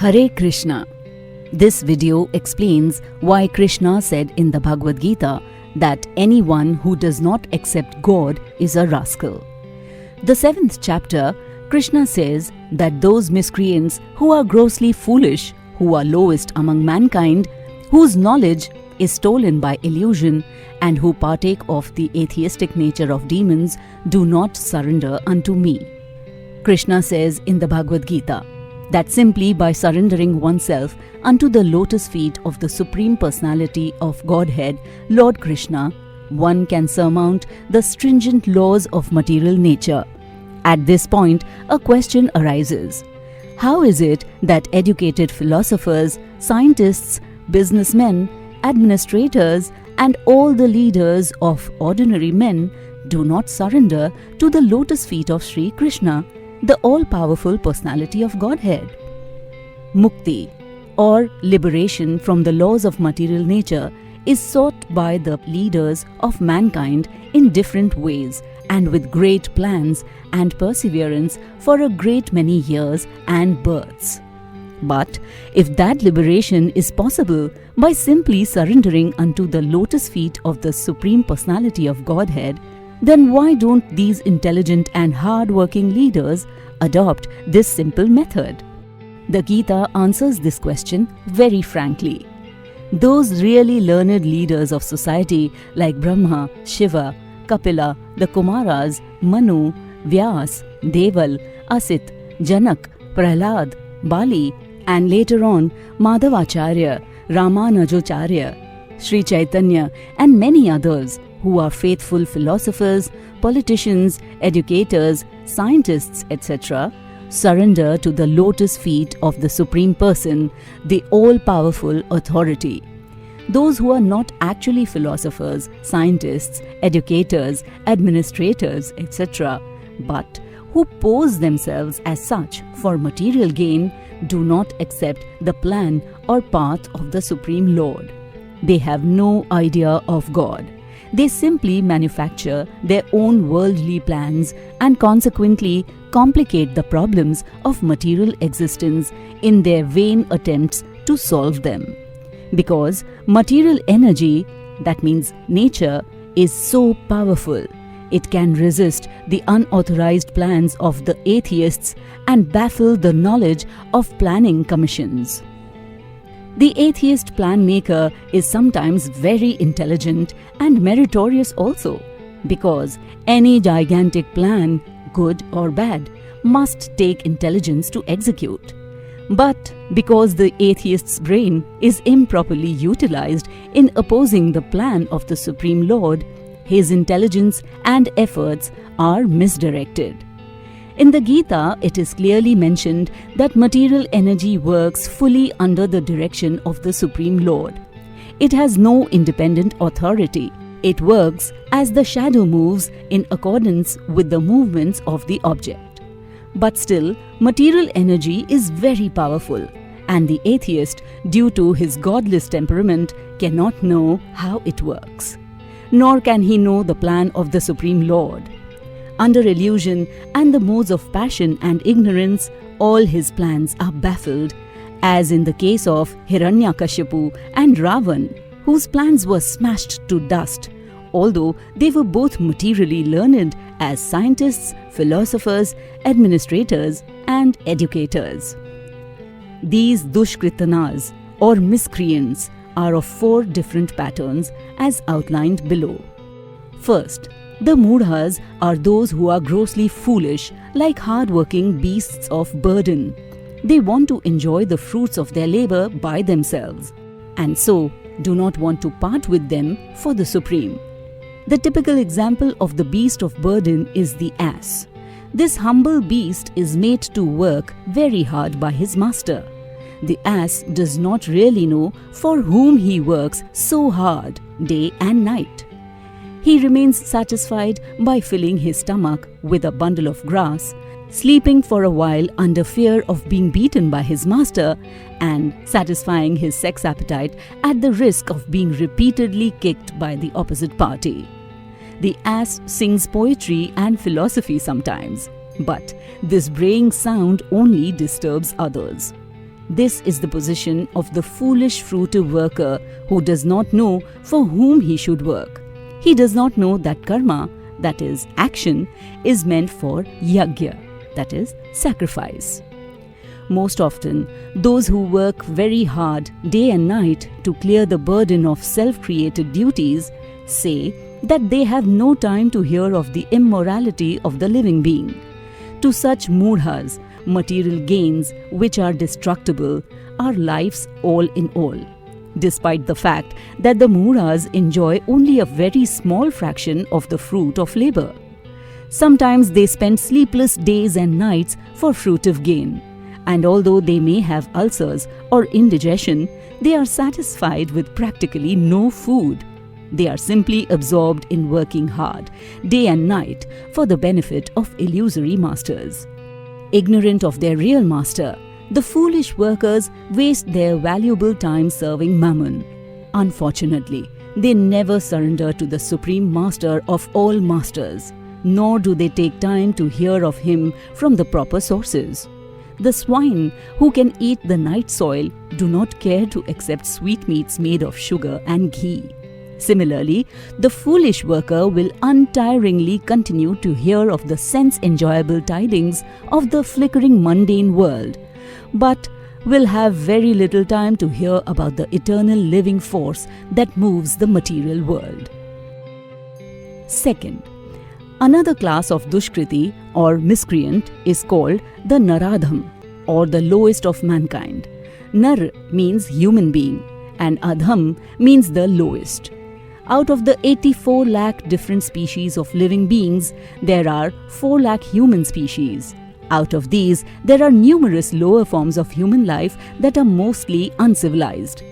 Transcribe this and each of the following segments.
Hare Krishna. This video explains why Krishna said in the Bhagavad-gītā that anyone who does not accept God is a rascal. The 7th chapter, Krishna says that those miscreants who are grossly foolish, who are lowest among mankind, whose knowledge is stolen by illusion, and who partake of the atheistic nature of demons, do not surrender unto me. Krishna says in the Bhagavad-gītā that simply by surrendering oneself unto the lotus feet of the Supreme Personality of Godhead, Lord Krishna, one can surmount the stringent laws of material nature. At this point, a question arises. How is it that educated philosophers, scientists, businessmen, administrators, and all the leaders of ordinary men do not surrender to the lotus feet of Śrī Kṛṣṇa, the all-powerful personality of Godhead? Mukti, or liberation from the laws of material nature, is sought by the leaders of mankind in different ways and with great plans and perseverance for a great many years and births. But if that liberation is possible by simply surrendering unto the lotus feet of the Supreme Personality of Godhead, then why don't these intelligent and hard-working leaders adopt this simple method? The Gita answers this question very frankly. Those really learned leaders of society like Brahma, Shiva, Kapila, the Kumaras, Manu, Vyas, Deval, Asit, Janak, Prahlad, Bali, and later on Madhavacharya, Ramanujacharya, Sri Chaitanya, and many others who are faithful philosophers, politicians, educators, scientists, etc., surrender to the lotus feet of the Supreme Person, the all-powerful authority. Those who are not actually philosophers, scientists, educators, administrators, etc., but who pose themselves as such for material gain, do not accept the plan or path of the Supreme Lord. They have no idea of God. They simply manufacture their own worldly plans and consequently complicate the problems of material existence in their vain attempts to solve them. Because material energy, that means nature, is so powerful, it can resist the unauthorized plans of the atheists and baffle the knowledge of planning commissions. The atheist plan maker is sometimes very intelligent and meritorious also, because any gigantic plan, good or bad, must take intelligence to execute. But because the atheist's brain is improperly utilized in opposing the plan of the Supreme Lord, his intelligence and efforts are misdirected. In the Gita, it is clearly mentioned that material energy works fully under the direction of the Supreme Lord. It has no independent authority. It works as the shadow moves in accordance with the movements of the object. But still, material energy is very powerful, and the atheist, due to his godless temperament, cannot know how it works. Nor can he know the plan of the Supreme Lord. Under illusion and the modes of passion and ignorance, all his plans are baffled, as in the case of Hiranyakashipu and Ravan, whose plans were smashed to dust, although they were both materially learned as scientists, philosophers, administrators, and educators. These dushkritanas, or miscreants, are of 4 different patterns as outlined below. First, the mudhas are those who are grossly foolish, like hard-working beasts of burden. They want to enjoy the fruits of their labor by themselves, and so do not want to part with them for the Supreme. The typical example of the beast of burden is the ass. This humble beast is made to work very hard by his master. The ass does not really know for whom he works so hard, day and night. He remains satisfied by filling his stomach with a bundle of grass, sleeping for a while under fear of being beaten by his master, and satisfying his sex appetite at the risk of being repeatedly kicked by the opposite party. The ass sings poetry and philosophy sometimes, but this braying sound only disturbs others. This is the position of the foolish fruitive worker who does not know for whom he should work. He does not know that karma, that is action, is meant for yajna, that is sacrifice. Most often, those who work very hard day and night to clear the burden of self-created duties say that they have no time to hear of the immorality of the living being. To such mudhas, material gains which are destructible are life's all in all, despite the fact that the mudhas enjoy only a very small fraction of the fruit of labor. Sometimes they spend sleepless days and nights for fruitive gain, and although they may have ulcers or indigestion, they are satisfied with practically no food. They are simply absorbed in working hard, day and night, for the benefit of illusory masters. Ignorant of their real master, the foolish workers waste their valuable time serving mammon. Unfortunately, they never surrender to the Supreme Master of all masters, nor do they take time to hear of him from the proper sources. The swine who can eat the night soil do not care to accept sweetmeats made of sugar and ghee. Similarly, the foolish worker will untiringly continue to hear of the sense-enjoyable tidings of the flickering mundane world, but will have very little time to hear about the eternal living force that moves the material world. Second, another class of dushkriti or miscreant is called the naradham, or the lowest of mankind. Nar means human being and adham means the lowest. Out of the 84 lakh different species of living beings, there are 4 lakh human species. Out of these, there are numerous lower forms of human life that are mostly uncivilized.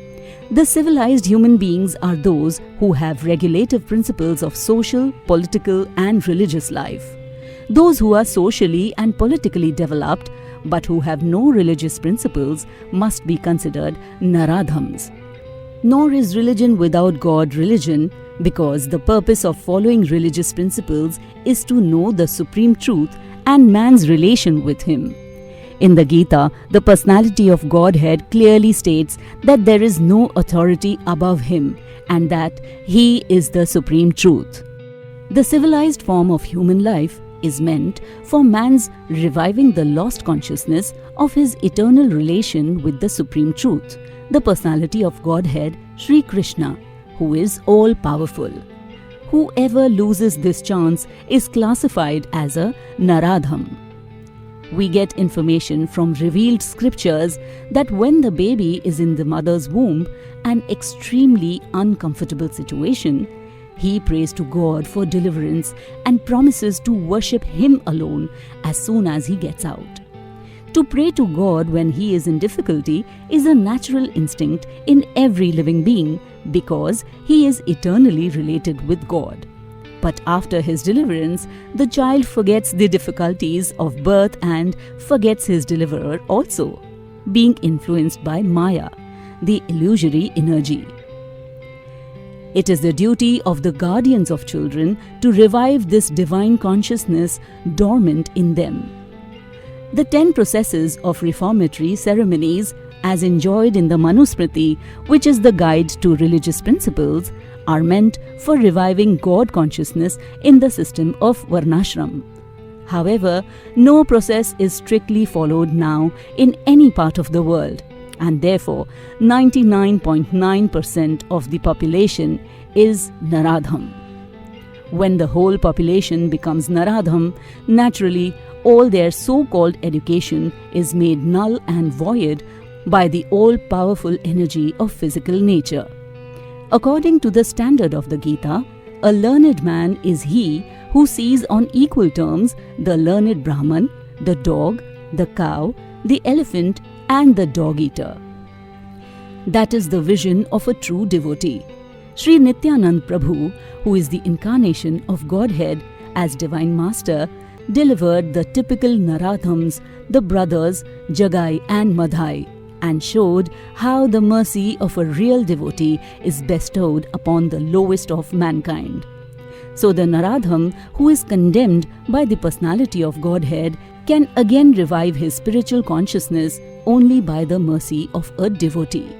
The civilized human beings are those who have regulative principles of social, political, and religious life. Those who are socially and politically developed but who have no religious principles must be considered naradhams. Nor is religion without God religion, because the purpose of following religious principles is to know the supreme truth and man's relation with him. In the Gita, the personality of Godhead clearly states that there is no authority above him and that he is the supreme truth. The civilized form of human life is meant for man's reviving the lost consciousness of his eternal relation with the supreme truth, the personality of Godhead, Śrī Kṛṣṇa, who is all-powerful. Whoever loses this chance is classified as a naradham. We get information from revealed scriptures that when the baby is in the mother's womb, an extremely uncomfortable situation, he prays to God for deliverance and promises to worship him alone as soon as he gets out. To pray to God when he is in difficulty is a natural instinct in every living being because he is eternally related with God. But after his deliverance, the child forgets the difficulties of birth and forgets his deliverer also, being influenced by Maya, the illusory energy. It is the duty of the guardians of children to revive this divine consciousness dormant in them. The 10 processes of reformatory ceremonies, as enjoyed in the Manusmriti, which is the guide to religious principles, are meant for reviving God consciousness in the system of Varnashram. However, no process is strictly followed now in any part of the world, and therefore 99.9% of the population is Naradham. When the whole population becomes Naradham, naturally all their so-called education is made null and void by the all-powerful energy of physical nature. According to the standard of the Gita, a learned man is he who sees on equal terms the learned Brahman, the dog, the cow, the elephant, and the dog-eater. That is the vision of a true devotee. Sri Nityanand Prabhu, who is the incarnation of Godhead as Divine Master, delivered the typical Naradhams, the brothers Jagai and Madhai, and showed how the mercy of a real devotee is bestowed upon the lowest of mankind. So the Naradham, who is condemned by the personality of Godhead, can again revive his spiritual consciousness only by the mercy of a devotee.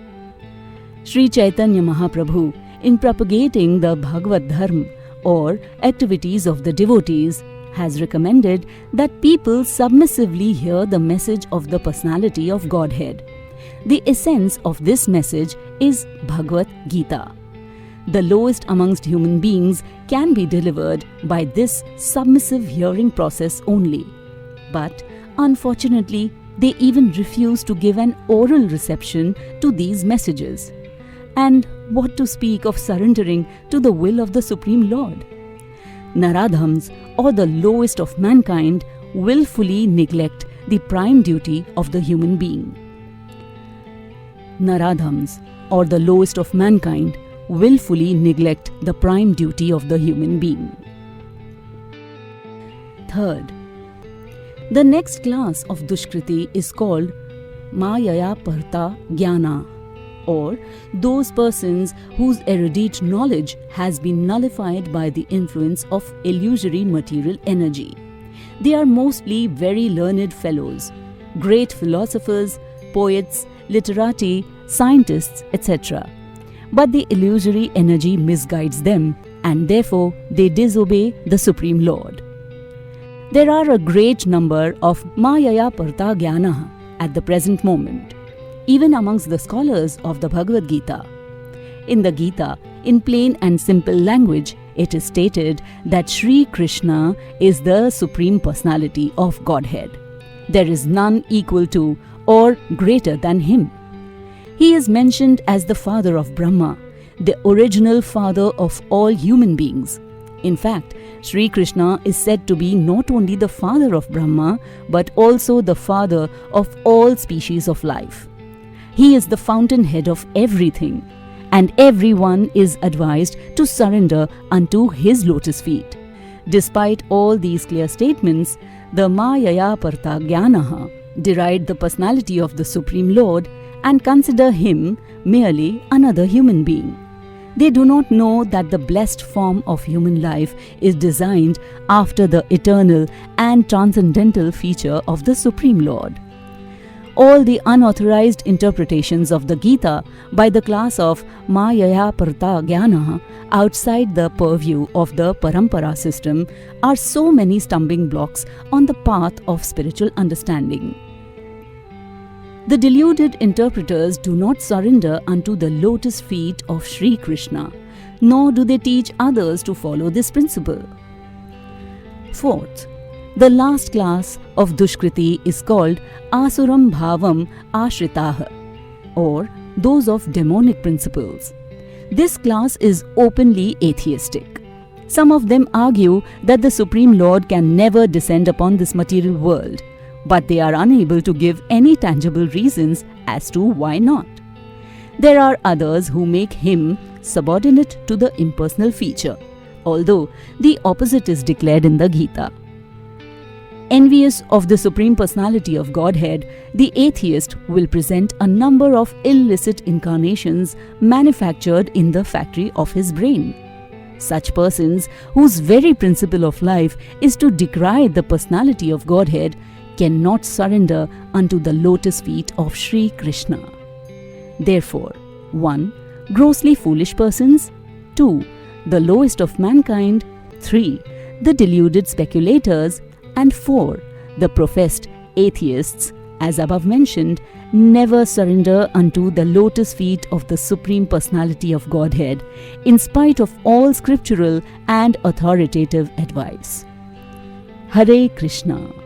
Sri Chaitanya Mahaprabhu, in propagating the Bhagavad Dharma or activities of the devotees, has recommended that people submissively hear the message of the Personality of Godhead. The essence of this message is Bhagavad-gītā. The lowest amongst human beings can be delivered by this submissive hearing process only. But unfortunately, they even refuse to give an oral reception to these messages. And what to speak of surrendering to the will of the Supreme Lord? Naradhams, or the lowest of mankind, willfully neglect the prime duty of the human being. Naradhams, or the lowest of mankind, willfully neglect the prime duty of the human being. Third, the next class of Dushkriti is called Mayaya Parta Jnana, or those persons whose erudite knowledge has been nullified by the influence of illusory material energy. They are mostly very learned fellows, great philosophers, poets, literati, scientists, etc. But the illusory energy misguides them, and therefore they disobey the Supreme Lord. There are a great number of Mayaya Parta Jnana at the present moment, even amongst the scholars of the Bhagavad-gītā. In the Gita, in plain and simple language, it is stated that Śrī Kṛṣṇa is the Supreme Personality of Godhead. There is none equal to or greater than him. He is mentioned as the father of Brahma, the original father of all human beings. In fact, Śrī Kṛṣṇa is said to be not only the father of Brahma, but also the father of all species of life. He is the fountainhead of everything, and everyone is advised to surrender unto his lotus feet. Despite all these clear statements, the Mayaya Parta Jnana deride the personality of the Supreme Lord and consider him merely another human being. They do not know that the blessed form of human life is designed after the eternal and transcendental feature of the Supreme Lord. All the unauthorized interpretations of the Gita by the class of Mayaya Parta Jnana outside the purview of the Parampara system are so many stumbling blocks on the path of spiritual understanding. The deluded interpreters do not surrender unto the lotus feet of Śrī Kṛṣṇa, nor do they teach others to follow this principle. Fourth, the last class of Dushkriti is called Asuram Bhavam Ashritaha, or those of demonic principles. This class is openly atheistic. Some of them argue that the Supreme Lord can never descend upon this material world, but they are unable to give any tangible reasons as to why not. There are others who make him subordinate to the impersonal feature, although the opposite is declared in the Gita. Envious of the Supreme Personality of Godhead, the atheist will present a number of illicit incarnations manufactured in the factory of his brain. Such persons, whose very principle of life is to decry the personality of Godhead, cannot surrender unto the lotus feet of Śrī Kṛṣṇa. Therefore, 1. Grossly foolish persons, 2. The lowest of mankind, 3. The deluded speculators, and 4. The professed atheists, as above mentioned, never surrender unto the lotus feet of the Supreme Personality of Godhead, in spite of all scriptural and authoritative advice. Hare Krishna.